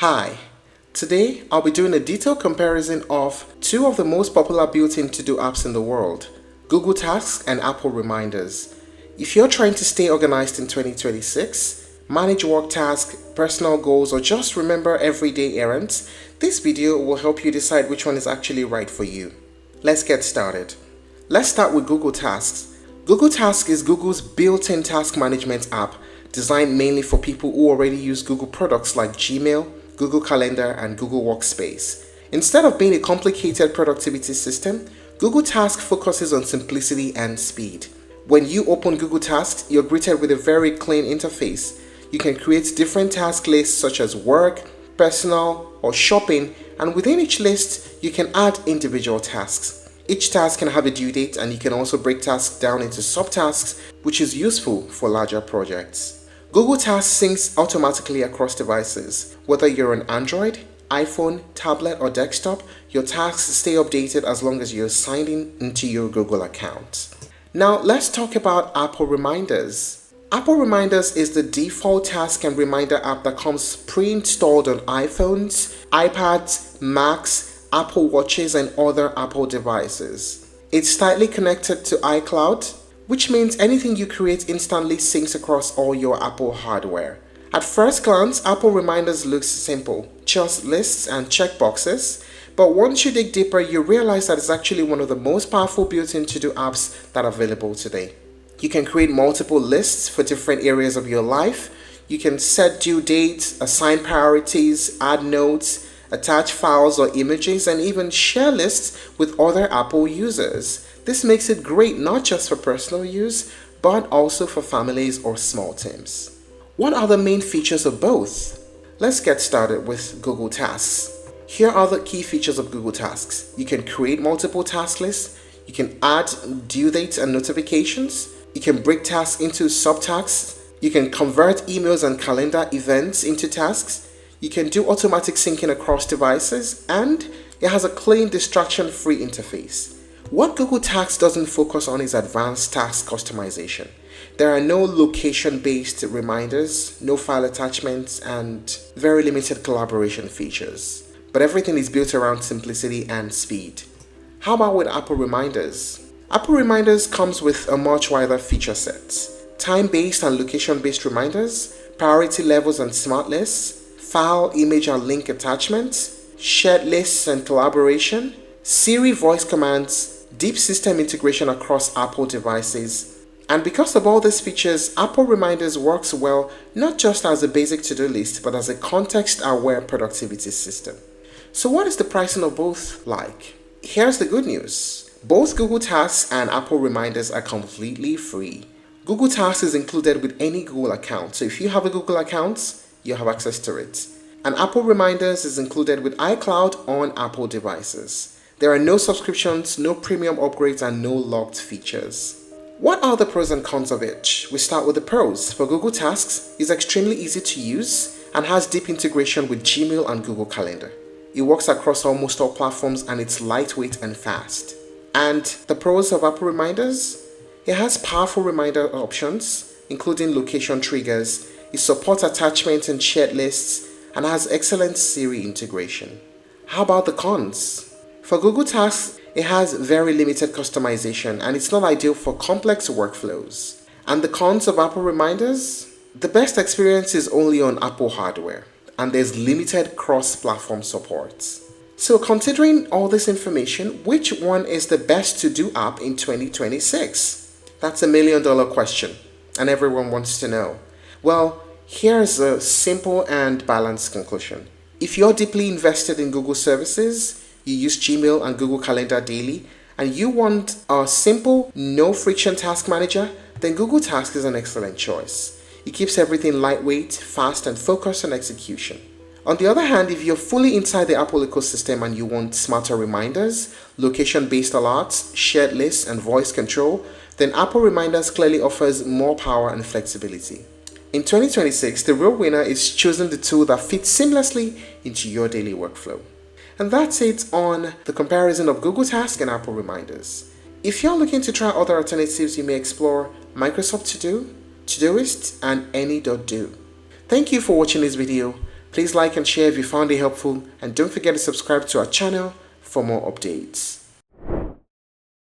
Hi, today I'll be doing a detailed comparison of two of the most popular built-in to-do apps in the world, Google Tasks and Apple Reminders. If you're trying to stay organized in 2026, manage work tasks, personal goals, or just remember everyday errands, this video will help you decide which one is actually right for you. Let's get started. Let's start with Google Tasks. Google Tasks is Google's built-in task management app designed mainly for people who already use Google products like Gmail, Google Calendar, and Google Workspace. Instead of being a complicated productivity system, Google Tasks focuses on simplicity and speed. When you open Google Tasks, you're greeted with a very clean interface. You can create different task lists such as work, personal, or shopping, and within each list, you can add individual tasks. Each task can have a due date, and you can also break tasks down into subtasks, which is useful for larger projects. Google Tasks syncs automatically across devices. Whether you're on Android, iPhone, tablet, or desktop, your tasks stay updated as long as you're signed in into your Google account. Now, let's talk about Apple Reminders. Apple Reminders is the default task and reminder app that comes pre-installed on iPhones, iPads, Macs, Apple Watches, and other Apple devices. It's tightly connected to iCloud, which means anything you create instantly syncs across all your Apple hardware. At first glance, Apple Reminders looks simple, just lists and checkboxes, but once you dig deeper, you realize that it's actually one of the most powerful built-in to-do apps that are available today. You can create multiple lists for different areas of your life. You can set due dates, assign priorities, add notes, attach files or images, and even share lists with other Apple users. This makes it great not just for personal use, but also for families or small teams. What are the main features of both? Let's get started with Google Tasks. Here are the key features of Google Tasks. You can create multiple task lists, you can add due dates and notifications, you can break tasks into subtasks, you can convert emails and calendar events into tasks, you can do automatic syncing across devices, and it has a clean, distraction-free interface. What Google Tasks doesn't focus on is advanced task customization. There are no location-based reminders, no file attachments, and very limited collaboration features. But everything is built around simplicity and speed. How about with Apple Reminders? Apple Reminders comes with a much wider feature set. Time-based and location-based reminders, priority levels and smart lists, file, image, and link attachments, shared lists and collaboration, Siri voice commands, deep system integration across Apple devices. And because of all these features, Apple Reminders works well not just as a basic to-do list, but as a context-aware productivity system. So what is the pricing of both like? Here's the good news. Both Google Tasks and Apple Reminders are completely free. Google Tasks is included with any Google account, so if you have a Google account, you have access to it. And Apple Reminders is included with iCloud on Apple devices. There are no subscriptions, no premium upgrades, and no locked features. What are the pros and cons of each? We start with the pros. For Google Tasks, it's extremely easy to use and has deep integration with Gmail and Google Calendar. It works across almost all platforms, and it's lightweight and fast. And the pros of Apple Reminders? It has powerful reminder options, including location triggers. It supports attachments and shared lists, and has excellent Siri integration. How about the cons? For Google Tasks, it has very limited customization, and it's not ideal for complex workflows. And the cons of Apple Reminders? The best experience is only on Apple hardware, and there's limited cross-platform support. So considering all this information, which one is the best to-do app in 2026? That's $1 million question, and everyone wants to know. Well, here's a simple and balanced conclusion. If you're deeply invested in Google services, you use Gmail and Google Calendar daily, and you want a simple, no-friction task manager, then Google Tasks is an excellent choice. It keeps everything lightweight, fast, and focused on execution. On the other hand, if you're fully inside the Apple ecosystem and you want smarter reminders, location-based alerts, shared lists, and voice control, then Apple Reminders clearly offers more power and flexibility. In 2026, the real winner is choosing the tool that fits seamlessly into your daily workflow. And that's it on the comparison of Google Tasks and Apple Reminders. If you're looking to try other alternatives, you may explore Microsoft To Do, Todoist, and Any.do. Thank you for watching this video. Please like and share if you found it helpful, and don't forget to subscribe to our channel for more updates.